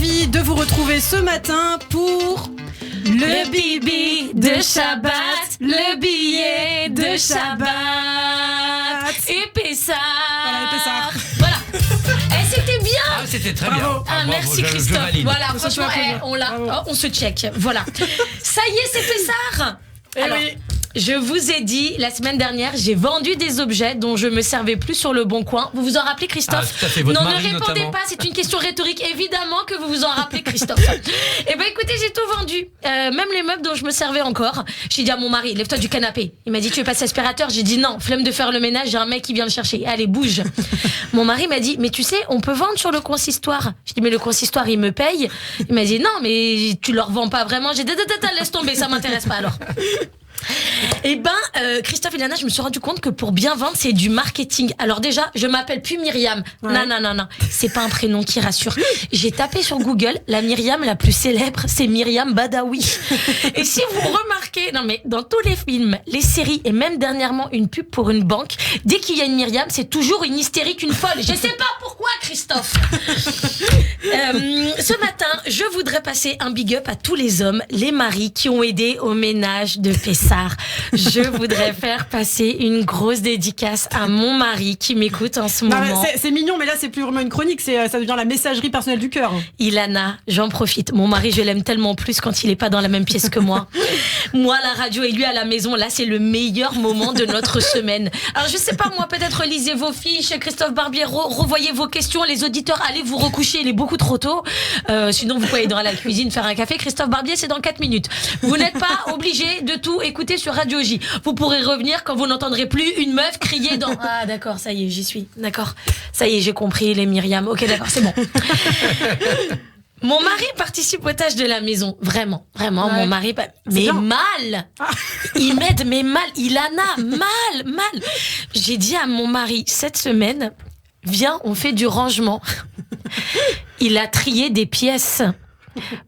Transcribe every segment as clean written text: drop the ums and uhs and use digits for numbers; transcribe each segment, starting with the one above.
ravie de vous retrouver ce matin pour le bibi de Shabbat, le billet de Shabbat. Et Pessar. Voilà, et Pessar. Voilà. C'était bien. Ah, c'était très Bravo. bien. Ah, bravo, merci je Christophe. valide. Voilà, Ça, franchement, tu vas applaudir. on se check. Voilà. Ça y est, c'est Pessar. Eh Alors, oui. je vous ai dit la semaine dernière, j'ai vendu des objets dont je me servais plus sur le bon coin. Vous vous en rappelez, Christophe? Ah, tout à fait, votre Non, mari, ne répondez notamment. pas, c'est une question rhétorique. Évidemment que vous vous en rappelez, Christophe. Eh ben, écoutez, j'ai tout vendu. Même les meubles dont je me servais encore. J'ai dit à mon mari, lève-toi du canapé. Il m'a dit, tu veux passer aspirateur? J'ai dit non, flemme de faire le ménage, j'ai un mec qui vient me chercher. Allez, bouge. Mon mari m'a dit, mais tu sais, on peut vendre sur le consistoire. J'ai dit, mais le consistoire, il me paye. Il m'a dit, non, mais tu leur vends pas vraiment. J'ai dit, laisse tomber, ça m'intéresse pas alors. Eh ben, Christophe et Lana, je me suis rendu compte que pour bien vendre, c'est du marketing. Alors déjà, je m'appelle plus Myriam. Ouais. Non. C'est pas un prénom qui rassure. J'ai tapé sur Google, la Myriam la plus célèbre, c'est Myriam Badawi. Et si vous remarquez, non mais dans tous les films, les séries et même dernièrement une pub pour une banque, dès qu'il y a une Myriam, c'est toujours une hystérique, une folle. Je sais pas pourquoi, Christophe. Ce matin, je voudrais passer un big up à tous les hommes, les maris qui ont aidé au ménage de Pessar. Je voudrais faire passer une grosse dédicace à mon mari qui m'écoute en ce Non, moment. mais c'est mignon, mais là c'est plus vraiment une chronique, ça devient la messagerie personnelle du cœur. Ilana, j'en profite. Mon mari, je l'aime tellement plus quand il est pas dans la même pièce que moi. Moi, la radio et lui à la maison, là, c'est le meilleur moment de notre semaine. Alors, je sais pas, moi, peut-être lisez vos fiches, Christophe Barbier, revoyez vos questions, les auditeurs, allez vous recoucher, il est beaucoup trop tôt. Sinon, vous pouvez aller dans la cuisine faire un café. Christophe Barbier, c'est dans 4 minutes. Vous n'êtes pas obligé de tout écouter sur Radio J. Vous pourrez revenir quand vous n'entendrez plus une meuf crier dans... Ah, d'accord, ça y est, j'y suis. D'accord. Ça y est, j'ai compris, les Myriam. Ok, d'accord, c'est bon. Mon mari participe aux tâches de la maison. Vraiment, Ouais. mon mari... Mais bien. mal. Il m'aide, mais mal. Ilana, mal. J'ai dit à mon mari, cette semaine, viens, on fait du rangement. Il a trié des pièces.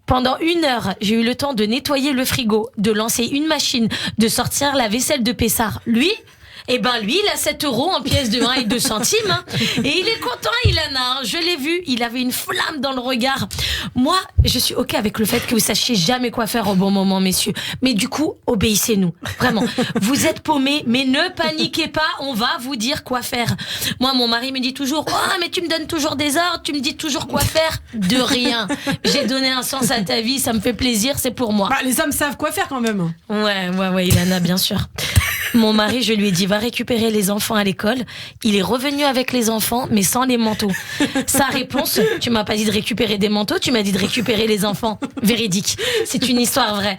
Pendant 1 heure, j'ai eu le temps de nettoyer le frigo, de lancer une machine, de sortir la vaisselle de Pessar. Lui, il a 7 € en pièces de 1 et 2 centimes. Hein. Et il est content, Ilana. Hein. Je l'ai vu. Il avait une flamme dans le regard. Moi, je suis OK avec le fait que vous sachiez jamais quoi faire au bon moment, messieurs. Mais du coup, obéissez-nous. Vraiment. Vous êtes paumés, mais ne paniquez pas. On va vous dire quoi faire. Moi, mon mari me dit toujours, oh, mais tu me donnes toujours des ordres. Tu me dis toujours quoi faire. De rien. J'ai donné un sens à ta vie. Ça me fait plaisir. C'est pour moi. Bah, les hommes savent quoi faire quand même. Ouais, Ilana, bien sûr. Mon mari, je lui ai dit, va récupérer les enfants à l'école. Il est revenu avec les enfants, mais sans les manteaux. Sa réponse, tu m'as pas dit de récupérer des manteaux, tu m'as dit de récupérer les enfants. Véridique. C'est une histoire vraie.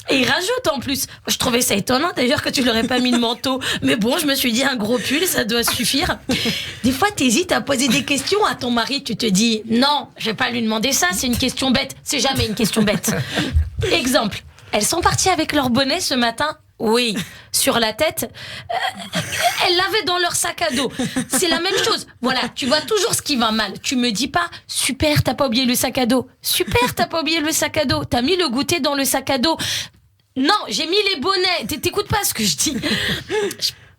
Et il rajoute en plus. Je trouvais ça étonnant d'ailleurs que tu leur aies pas mis de manteau. Mais bon, je me suis dit, un gros pull, ça doit suffire. Des fois, t'hésites à poser des questions à ton mari. Tu te dis, non, je vais pas lui demander ça, c'est une question bête. C'est jamais une question bête. Exemple. Elles sont parties avec leur bonnet ce matin. Oui, sur la tête. Elles l'avaient dans leur sac à dos. C'est la même chose. Voilà, tu vois toujours ce qui va mal. Tu me dis pas, super, t'as pas oublié le sac à dos. Super, t'as pas oublié le sac à dos. T'as mis le goûter dans le sac à dos. Non, j'ai mis les bonnets. T'écoutes pas ce que je dis.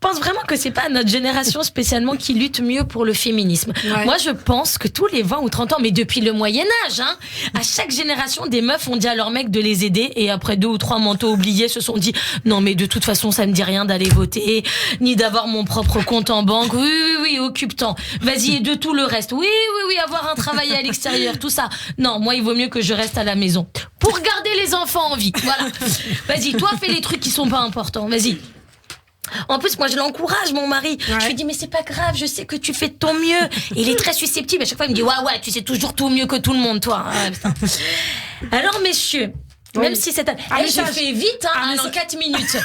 Je pense vraiment que c'est pas notre génération spécialement qui lutte mieux pour le féminisme. Ouais. Moi, je pense que tous les 20 ou 30 ans, mais depuis le Moyen-Âge, hein, à chaque génération, des meufs ont dit à leurs mecs de les aider et après 2 ou 3 manteaux oubliés, se sont dit non, mais de toute façon, ça me dit rien d'aller voter, ni d'avoir mon propre compte en banque. Oui, occupe-t'en. Vas-y, et de tout le reste. Oui, avoir un travail à l'extérieur, tout ça. Non, moi, il vaut mieux que je reste à la maison. Pour garder les enfants en vie. Voilà. Vas-y, toi, fais les trucs qui sont pas importants. Vas-y. En plus, moi, je l'encourage, mon mari. Ouais. Je lui dis, mais c'est pas grave, je sais que tu fais de ton mieux. Et il est très susceptible. À chaque fois, il me dit, ouais, tu sais toujours tout mieux que tout le monde, toi. Ah, putain. Alors, messieurs, Oui. même si c'est... Ah, je message. fais vite, hein, Ah, en 4 minutes.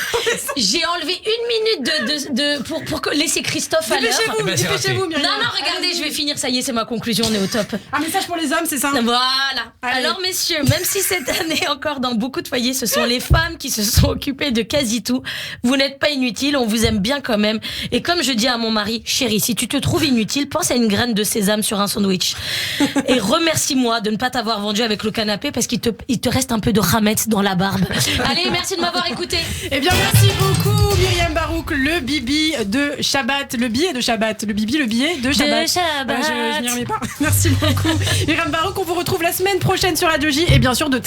J'ai enlevé 1 minute pour laisser Christophe à l'heure. Dépêchez-vous, ben, c'est dépêchez-vous, raté. Myriam. Non, regardez, je vais finir. Ça y est, c'est ma conclusion, on est au top. Un message pour les hommes, c'est ça? Voilà. Allez. Alors, messieurs, même si cette année encore dans beaucoup de foyers, ce sont les femmes qui se sont occupées de quasi tout, vous n'êtes pas inutiles, on vous aime bien quand même. Et comme je dis à mon mari, chérie, si tu te trouves inutile, pense à une graine de sésame sur un sandwich. Et remercie-moi de ne pas t'avoir vendu avec le canapé parce qu'il te reste un peu de à mettre dans la barbe. Allez, merci de m'avoir écouté. Eh bien, merci beaucoup, Myriam Barouk, le bibi de Shabbat. Le billet de Shabbat. Le bibi, le billet de Shabbat. Shabbat. Je n'y remets pas. Merci beaucoup. Myriam Barouk, on vous retrouve la semaine prochaine sur Radio J et bien sûr de